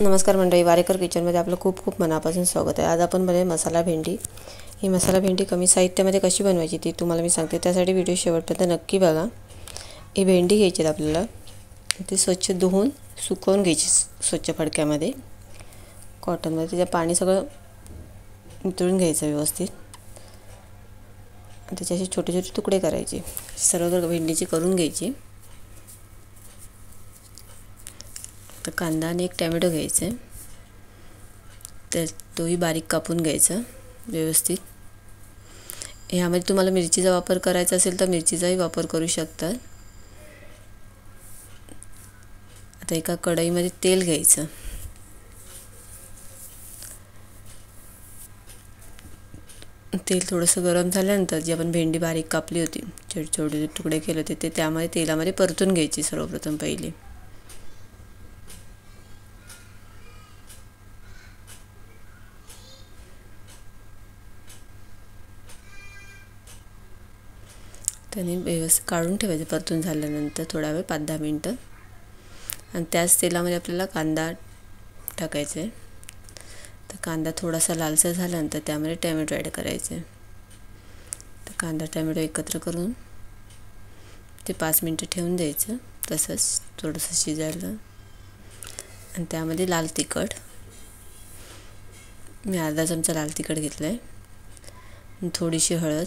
नमस्कार मंडळी, वारेकर किचनमध्ये आपलं खूप खूप मनापासून स्वागत आहे। आज आपण बनवूया मसाला भेंडी। ही मसाला भेंडी कमी साहित्यामध्ये कशी बनवायची ती तुम्हाला मी सांगते। त्यासाठी व्हिडिओ शेवटपर्यंत नक्की बघा। ही भेंडी घ्यायची आपल्याला, ती स्वच्छ धुवून सुकवून घ्यायची स्वच्छ फडक्यामध्ये, कॉटनमध्ये। त्याचं पाणी सगळं निथळून घ्यायचं व्यवस्थित। त्याचे असे छोटे छोटे तुकडे करायचे। सर्व भेंडीची करून घ्यायची। तर कांदा आणि एक टोमॅटो घ्यायचे, तर तोही बारीक कापून घ्यायचा व्यवस्थित। यामध्ये तुम्हाला मिरचीचा वापर करायचा असेल तर मिरचीचाही वापर करू शकता। आता एका कढईमध्ये तेल घ्यायचं। तेल थोडंसं गरम झाल्यानंतर जी आपण भेंडी बारीक कापली होती, छोटे छोटे तुकडे केले होते, ते त्यामध्ये तेलामध्ये परतून घ्यायची सर्वप्रथम पहिले। त्याने व्यवस्थित काढून ठेवायचे परतून झाल्यानंतर थोडा वेळ 5-10 मिनिटं। आणि त्याच तेलामध्ये आपल्याला कांदा टाकायचा आहे। तर कांदा थोडासा लालसर झाल्यानंतर त्यामध्ये टोमॅटो ॲड करायचे। तर कांदा टोमॅटो एकत्र करून ते 5 मिनिटं ठेवून द्यायचं तसंच थोडंसं शिजायला। आणि त्यामध्ये लाल तिखट, मी अर्धा चमचा लाल तिखट घेतलं आहे, थोडीशी हळद,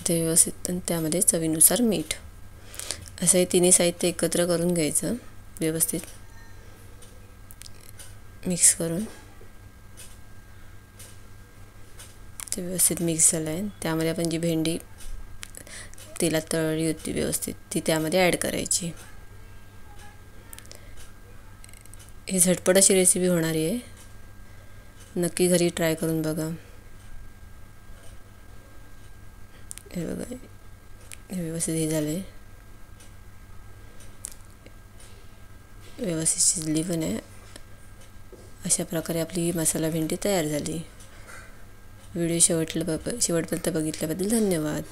ते व्यवस्थित, आणि त्यामध्ये चवीनुसार मीठ, असं हे तिन्ही साहित्य एकत्र करून घ्यायचं व्यवस्थित मिक्स करून। ते व्यवस्थित मिक्स झालं आहे। त्यामध्ये आपण जी भेंडी तेलात तळली होती व्यवस्थित, ती त्यामध्ये ॲड करायची। ही झटपट अशी रेसिपी होणारी आहे, नक्की घरी ट्राय करून बघा। हे बघा, हे व्यवस्थित हे झाले, व्यवस्थित शिजली पण आहे। अशा प्रकारे आपली ही मसाला भेंडी तयार झाली। व्हिडिओ शेवटपर्यंत बघितल्याबद्दल धन्यवाद।